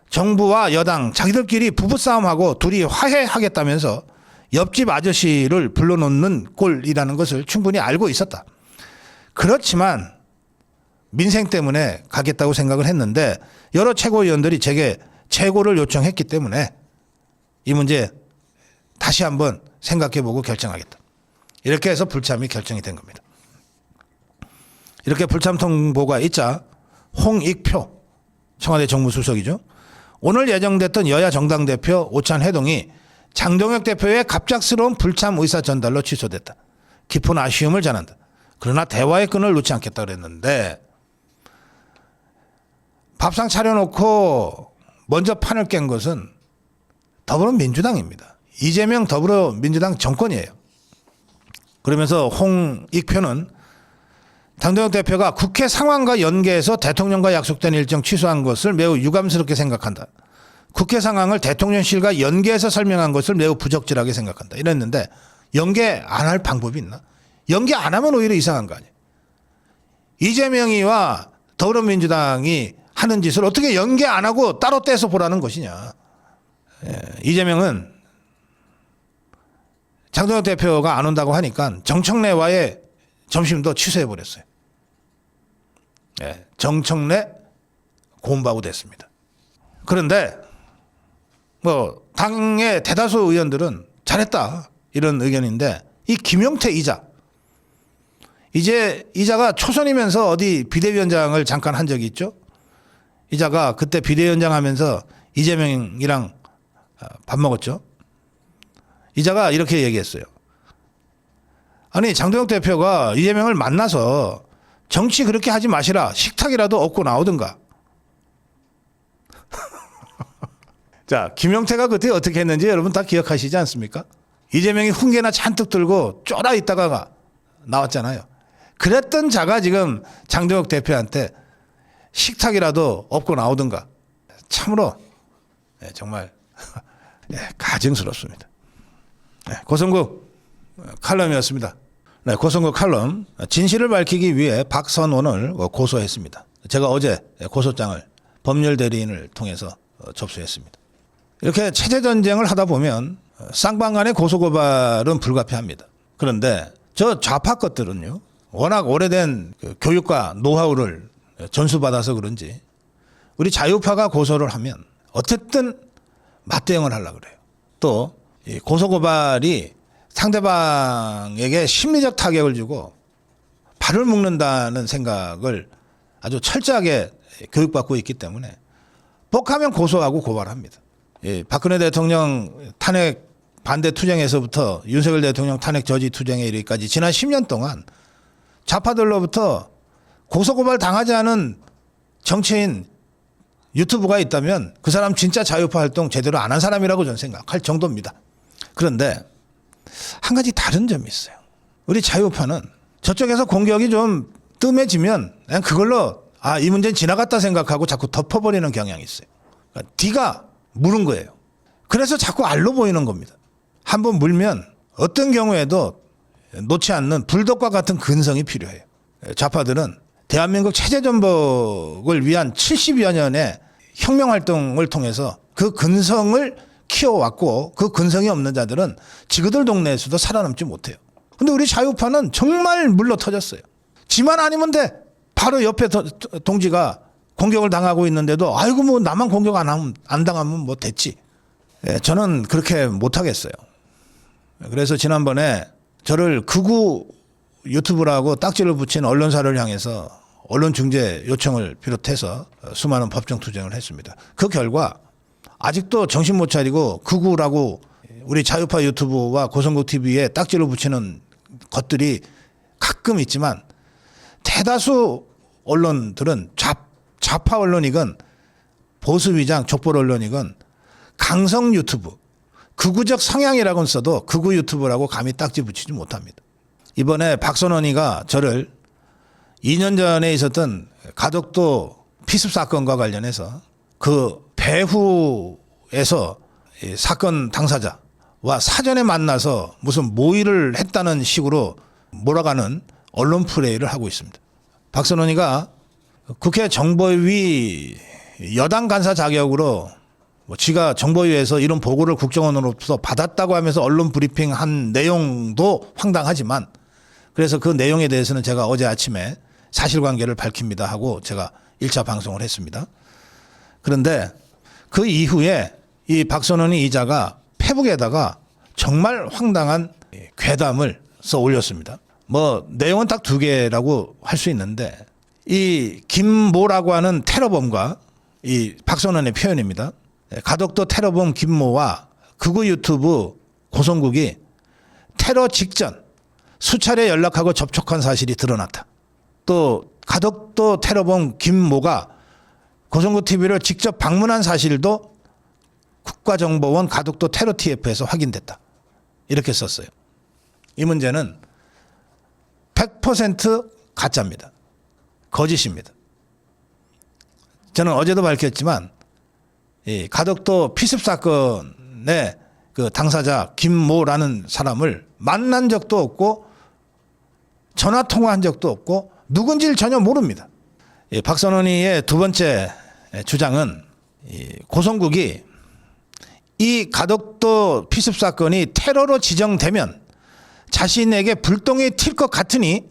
정부와 여당 자기들끼리 부부싸움하고 둘이 화해하겠다면서 옆집 아저씨를 불러놓는 꼴이라는 것을 충분히 알고 있었다. 그렇지만 민생 때문에 가겠다고 생각을 했는데 여러 최고위원들이 제게 재고를 요청했기 때문에 이 문제 다시 한번 생각해보고 결정하겠다. 이렇게 해서 불참이 결정이 된 겁니다. 이렇게 불참 통보가 있자 홍익표 청와대 정무수석이죠. 오늘 예정됐던 여야 정당 대표 오찬 회동이 장동혁 대표의 갑작스러운 불참 의사 전달로 취소됐다. 깊은 아쉬움을 전한다. 그러나 대화의 끈을 놓지 않겠다 그랬는데 밥상 차려놓고 먼저 판을 깬 것은 더불어민주당입니다. 이재명 더불어민주당 정권이에요. 그러면서 홍익표는 장동혁 대표가 국회 상황과 연계해서 대통령과 약속된 일정 취소한 것을 매우 유감스럽게 생각한다. 국회 상황을 대통령실과 연계해서 설명한 것을 매우 부적절하게 생각한다. 이랬는데 연계 안 할 방법이 있나? 연계 안 하면 오히려 이상한 거 아니에요. 이재명이와 더불어민주당이 하는 짓을 어떻게 연계 안 하고 따로 떼서 보라는 것이냐. 이재명은 장동혁 대표가 안 온다고 하니까 정청래와의 점심도 취소해버렸어요. 정청래 고음바고 됐습니다. 그런데 뭐 당의 대다수 의원들은 잘했다 이런 의견인데 이 김용태 이자가 초선이면서 어디 비대위원장을 잠깐 한 적이 있죠. 이자가 그때 비대위원장 하면서 이재명이랑 밥 먹었죠. 이자가 이렇게 얘기했어요. 아니 장동혁 대표가 이재명을 만나서 정치 그렇게 하지 마시라. 식탁이라도 얻고 나오든가. 자, 김용태가 그때 어떻게 했는지 여러분 다 기억하시지 않습니까? 이재명이 훈계나 잔뜩 들고 쫄아 있다가 나왔잖아요. 그랬던 자가 지금 장동혁 대표한테 식탁이라도 얻고 나오든가. 참으로 정말 가증스럽습니다. 고성국 칼럼이었습니다. 고성국 칼럼 진실을 밝히기 위해 박선원을 고소했습니다. 제가 어제 고소장을 법률 대리인을 통해서 접수했습니다. 이렇게 체제전쟁을 하다 보면 쌍방간의 고소고발은 불가피합니다. 그런데 저 좌파 것들은요 워낙 오래된 교육과 노하우를 전수받아서 그런지 우리 자유파가 고소를 하면 어쨌든 맞대응을 하려고 그래요. 또 이 고소고발이 상대방에게 심리적 타격을 주고 발을 묶는다는 생각을 아주 철저하게 교육받고 있기 때문에 복하면 고소하고 고발합니다. 예, 박근혜 대통령 탄핵 반대 투쟁에서부터 윤석열 대통령 탄핵 저지 투쟁에 이르기까지 지난 10년 동안 좌파들로부터 고소고발 당하지 않은 정치인 유튜브가 있다면 그 사람 진짜 자유파 활동 제대로 안 한 사람이라고 저는 생각할 정도입니다. 그런데 한 가지 다른 점이 있어요. 우리 자유파는 저쪽에서 공격이 좀 뜸해지면 그냥 그걸로 이 문제는 지나갔다 생각하고 자꾸 덮어버리는 경향이 있어요. 그러니까 뒤가 물은 거예요. 그래서 자꾸 알로 보이는 겁니다. 한번 물면 어떤 경우에도 놓지 않는 불독과 같은 근성이 필요해요. 좌파들은 대한민국 체제 전복을 위한 70여 년의 혁명활동을 통해서 그 근성을 키워왔고 그 근성이 없는 자들은 지그들 동네에서도 살아남지 못해요. 근데 우리 자유파는 정말 물러 터졌어요. 지만 아니면 돼. 바로 옆에 동지가 공격을 당하고 있는데도 아이고 뭐 나만 공격 안 당하면 뭐 됐지. 저는 그렇게 못하겠어요. 그래서 지난번에 저를 극우 유튜브라고 딱지를 붙인 언론사를 향해서 언론중재 요청을 비롯해서 수많은 법정 투쟁을 했습니다. 그 결과 아직도 정신 못 차리고 극우라고 우리 자유파 유튜브와 고성국 TV에 딱지를 붙이는 것들이 가끔 있지만 대다수 언론들은 좌파 언론이건 보수 위장 족보 언론이건 강성 유튜브 극우적 성향이라고는 써도 극우 유튜브라고 감히 딱지 붙이지 못합니다. 이번에 박선원이가 저를 2년 전에 있었던 가덕도 피습 사건과 관련해서 그 배후에서 사건 당사자와 사전에 만나서 무슨 모의를 했다는 식으로 몰아가는 언론 플레이를 하고 있습니다. 박선원이가 국회 정보위 여당 간사 자격으로 지가 정보위에서 이런 보고를 국정원으로부터 받았다고 하면서 언론 브리핑한 내용도 황당하지만 그래서 그 내용에 대해서는 제가 어제 아침에 사실관계를 밝힙니다 하고 제가 1차 방송을 했습니다. 그런데 그 이후에 이 박선원이 이자가 페북에다가 정말 황당한 괴담을 써 올렸습니다. 뭐 내용은 딱 두 개라고 할 수 있는데 이 김모라고 하는 테러범과 이 박선원의 표현입니다. 가덕도 테러범 김모와 극우 유튜브 고성국이 테러 직전 수차례 연락하고 접촉한 사실이 드러났다. 또 가덕도 테러범 김모가 고성국 TV를 직접 방문한 사실도 국가정보원 가덕도 테러 TF에서 확인됐다. 이렇게 썼어요. 이 문제는 100% 가짜입니다. 거짓입니다. 저는 어제도 밝혔지만 이 가덕도 피습 사건의 그 당사자 김모라는 사람을 만난 적도 없고 전화 통화한 적도 없고 누군지를 전혀 모릅니다. 이 박선원이의 두 번째 주장은 이 고성국이 이 가덕도 피습 사건이 테러로 지정되면 자신에게 불똥이 튈 것 같으니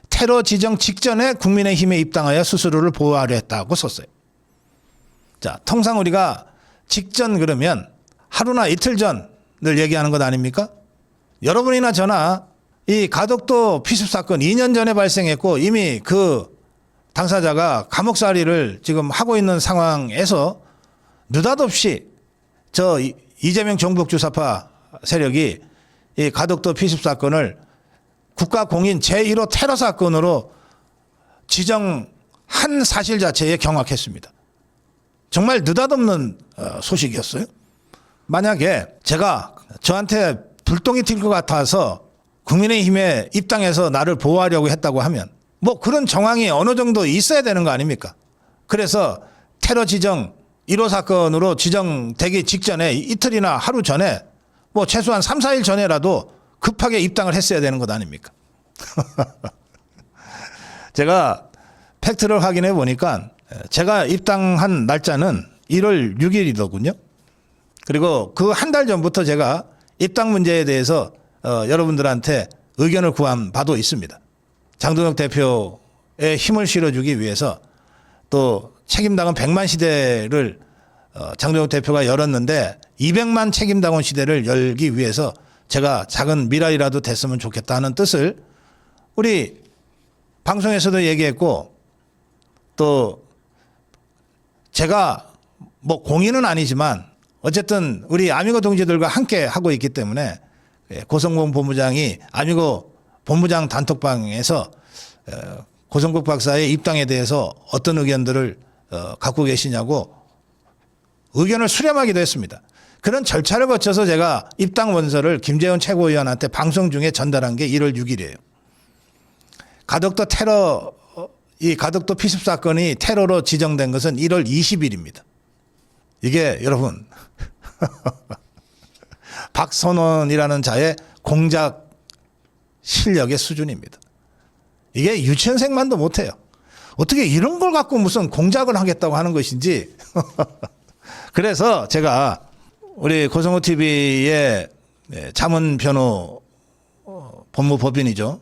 테러 지정 직전에 국민의힘에 입당하여 스스로를 보호하려 했다고 썼어요. 자, 통상 우리가 직전 그러면 하루나 이틀 전을 얘기하는 것 아닙니까? 여러분이나 저나 이 가덕도 피습 사건 2년 전에 발생했고 이미 그 당사자가 감옥살이를 지금 하고 있는 상황에서 느닷없이 저 이재명 정북주사파 세력이 이 가덕도 피습 사건을 국가공인 제1호 테러 사건으로 지정한 사실 자체에 경악했습니다. 정말 느닷없는 소식이었어요. 만약에 제가 저한테 불똥이 튈 것 같아서 국민의힘에 입당해서 나를 보호하려고 했다고 하면 뭐 그런 정황이 어느 정도 있어야 되는 거 아닙니까? 그래서 테러 지정 1호 사건으로 지정되기 직전에 이틀이나 하루 전에 뭐 최소한 3, 4일 전에라도 급하게 입당을 했어야 되는 것 아닙니까? 제가 팩트를 확인해 보니까 제가 입당한 날짜는 1월 6일이더군요. 그리고 그 한 달 전부터 제가 입당 문제에 대해서 여러분들한테 의견을 구한 바도 있습니다. 장동혁 대표의 힘을 실어주기 위해서 또 책임당원 100만 시대를 장동혁 대표가 열었는데 200만 책임당원 시대를 열기 위해서 제가 작은 미랄이라도 됐으면 좋겠다는 뜻을 우리 방송에서도 얘기했고 또 제가 뭐 공인은 아니지만 어쨌든 우리 아미고 동지들과 함께 하고 있기 때문에 고성공 본부장이 아미고 본부장 단톡방에서 고성국 박사의 입당에 대해서 어떤 의견들을 갖고 계시냐고 의견을 수렴하기도 했습니다. 그런 절차를 거쳐서 제가 입당 원서를 김재원 최고위원한테 방송 중에 전달한 게 1월 6일이에요. 가덕도 테러, 이 가덕도 피습 사건이 테러로 지정된 것은 1월 20일입니다. 이게 여러분 박선원이라는 자의 공작 실력의 수준입니다. 이게 유치원생만도 못해요. 어떻게 이런 걸 갖고 무슨 공작을 하겠다고 하는 것인지. 그래서 제가 우리 고성호 TV의 자문 변호 법무법인이죠.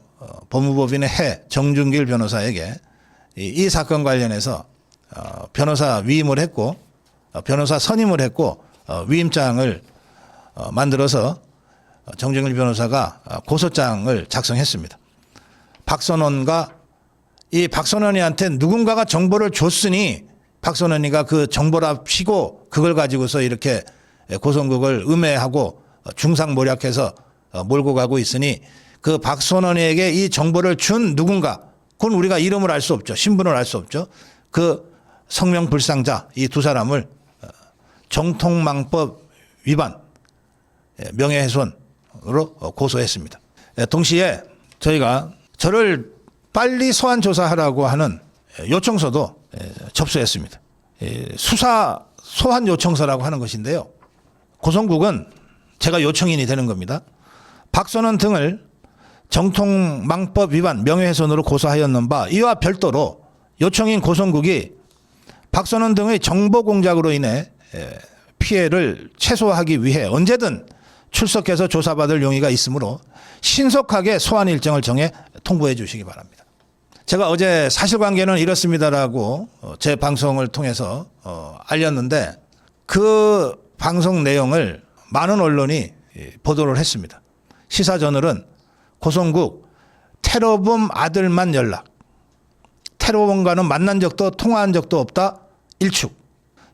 법무법인의 해 정준길 변호사에게 이 사건 관련해서 변호사 위임을 했고 변호사 선임을 했고 위임장을 만들어서 정준길 변호사가 고소장을 작성했습니다. 박선원과 이 박선원이한테 누군가가 정보를 줬으니 박선원이가 그 정보랍시고 그걸 가지고서 이렇게 고성국을 음해하고 중상모략해서 몰고 가고 있으니 그 박선원에게 이 정보를 준 누군가, 그건 우리가 이름을 알 수 없죠. 신분을 알 수 없죠. 그 성명불상자 이 두 사람을 정통망법 위반 명예훼손으로 고소했습니다. 동시에 저희가 저를 빨리 소환 조사하라고 하는 요청서도 접수했습니다. 수사 소환 요청서라고 하는 것인데요. 고성국은 제가 요청인이 되는 겁니다. 박선원 등을 정통망법 위반 명예훼손으로 고소하였는 바 이와 별도로 요청인 고성국이 박선원 등의 정보 공작으로 인해 피해를 최소화하기 위해 언제든 출석해서 조사받을 용의가 있으므로 신속하게 소환 일정을 정해 통보해 주시기 바랍니다. 제가 어제 사실관계는 이렇습니다라고 제 방송을 통해서 알렸는데 그 방송 내용을 많은 언론이 보도를 했습니다. 시사저널은 고성국 테러범 아들만 연락, 테러범과는 만난 적도 통화한 적도 없다 일축,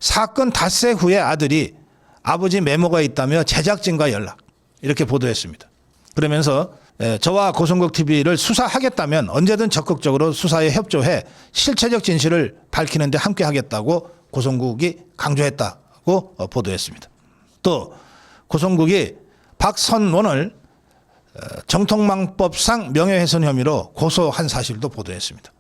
사건 닷새 후에 아들이 아버지 메모가 있다며 제작진과 연락, 이렇게 보도했습니다. 그러면서 저와 고성국 TV를 수사하겠다면 언제든 적극적으로 수사에 협조해 실체적 진실을 밝히는 데 함께 하겠다고 고성국이 강조했다고 보도했습니다. 또 고성국이 박선원을 정통망법상 명예훼손 혐의로 고소한 사실도 보도했습니다.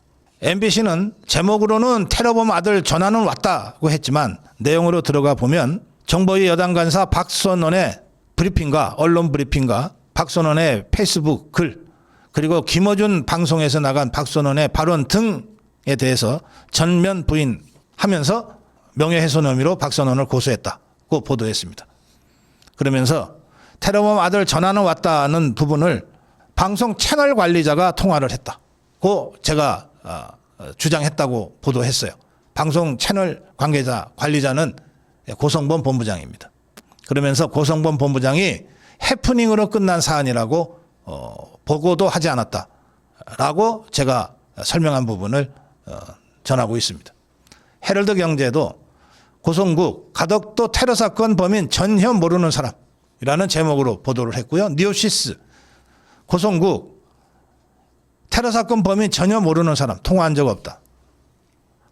MBC는 제목으로는 테러범 아들 전화는 왔다고 했지만 내용으로 들어가 보면 정보위 여당 간사 박선원의 브리핑과 언론 브리핑과 박선원의 페이스북 글, 그리고 김어준 방송에서 나간 박선원의 발언 등에 대해서 전면 부인하면서 명예훼손 혐의로 박선원을 고소했다고 보도했습니다. 그러면서 테러범 아들 전화는 왔다는 부분을 방송 채널 관리자가 통화를 했다고 제가 주장했다고 보도했어요. 방송 채널 관계자 관리자는 고성범 본부장입니다. 그러면서 고성범 본부장이 해프닝으로 끝난 사안이라고 보고도 하지 않았다라고 제가 설명한 부분을 전하고 있습니다. 헤럴드 경제도 고성국 가덕도 테러 사건 범인 전혀 모르는 사람이라는 제목으로 보도를 했고요. 뉴시스 고성국 테러 사건 범인 전혀 모르는 사람, 통화한 적 없다.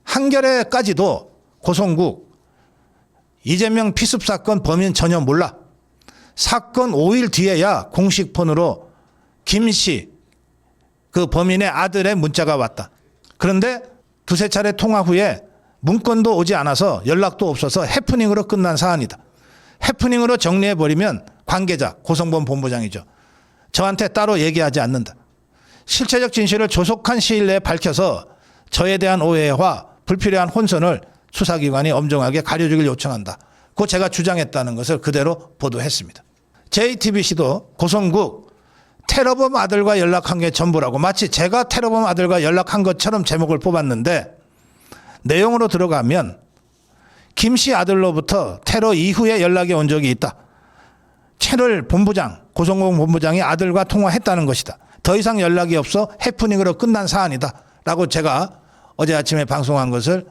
한겨레까지도 고성국 이재명 피습 사건 범인 전혀 몰라. 사건 5일 뒤에야 공식 폰으로 김씨 그 범인의 아들의 문자가 왔다. 그런데 두세 차례 통화 후에 문건도 오지 않아서 연락도 없어서 해프닝으로 끝난 사안이다. 해프닝으로 정리해버리면 관계자 고성범 본부장이죠. 저한테 따로 얘기하지 않는다. 실체적 진실을 조속한 시일 내에 밝혀서 저에 대한 오해와 불필요한 혼선을 수사기관이 엄정하게 가려주길 요청한다. 그 제가 주장했다는 것을 그대로 보도했습니다. JTBC도 고성국 테러범 아들과 연락한 게 전부라고 마치 제가 테러범 아들과 연락한 것처럼 제목을 뽑았는데 내용으로 들어가면 김씨 아들로부터 테러 이후에 연락이 온 적이 있다. 채널 본부장, 고성국 본부장이 아들과 통화했다는 것이다. 더 이상 연락이 없어 해프닝으로 끝난 사안이다. 라고 제가 어제 아침에 방송한 것을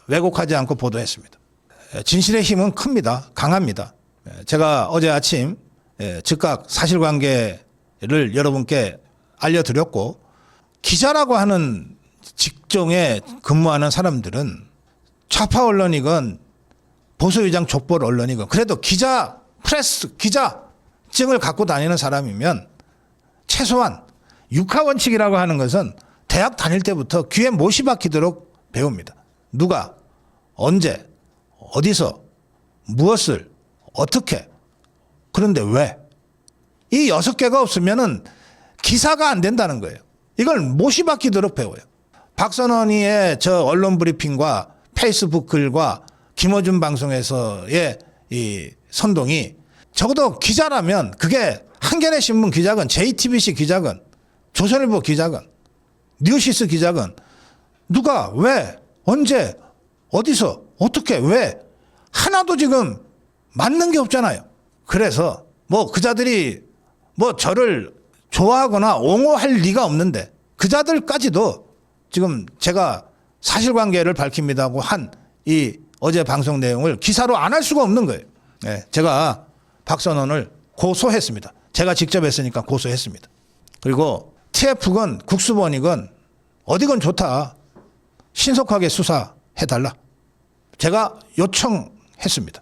왜곡하지 않고 보도했습니다. 진실의 힘은 큽니다. 강합니다. 제가 어제 아침 즉각 사실관계를 여러분께 알려드렸고, 기자라고 하는 직종에 근무하는 사람들은 좌파 언론이건 보수의장 족벌 언론이건 그래도 기자증을 갖고 다니는 사람이면 최소한 육하원칙이라고 하는 것은 대학 다닐 때부터 귀에 못이 박히도록 배웁니다. 누가 언제 어디서 무엇을 어떻게, 그런데 왜? 이 6개가 없으면은 기사가 안 된다는 거예요. 이걸 못이 박히도록 배워요. 박선원이의 저 언론 브리핑과 페이스북 글과 김어준 방송에서의 이 선동이 적어도 기자라면 그게 한겨레 신문 기자건 JTBC 기자건 조선일보 기자건 뉴시스 기자건 누가 왜 언제 어디서 어떻게 왜 하나도 지금 맞는 게 없잖아요. 그래서 뭐 그자들이 뭐 저를 좋아하거나 옹호할 리가 없는데 그자들까지도 지금 제가 사실관계를 밝힙니다고 한 이 어제 방송 내용을 기사로 안 할 수가 없는 거예요. 네, 제가 박선원을 고소했습니다. 제가 직접 했으니까 고소했습니다. 그리고 TF건 국수본이건 어디건 좋다. 신속하게 수사해달라. 제가 요청했습니다.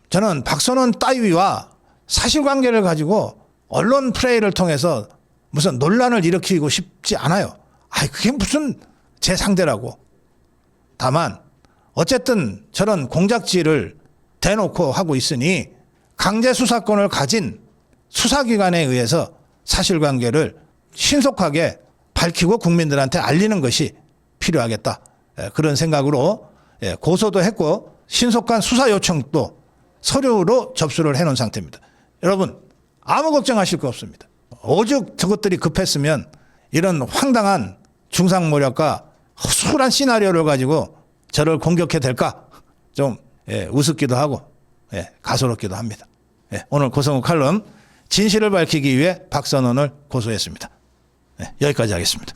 저는 박선원 따위와 사실관계를 가지고 언론 플레이를 통해서 무슨 논란을 일으키고 싶지 않아요. 그게 무슨 제 상대라고. 다만 어쨌든 저런 공작질을 대놓고 하고 있으니 강제 수사권을 가진 수사기관에 의해서 사실관계를 신속하게 밝히고 국민들한테 알리는 것이 필요하겠다. 그런 생각으로 고소도 했고 신속한 수사 요청도 서류로 접수를 해놓은 상태입니다. 여러분 아무 걱정하실 거 없습니다. 오죽 저것들이 급했으면 이런 황당한 중상모략과 허술한 시나리오를 가지고 저를 공격해 될까? 좀 우습기도 하고 가소롭기도 합니다. 오늘 고성욱 칼럼 진실을 밝히기 위해 박선원을 고소했습니다. 여기까지 하겠습니다.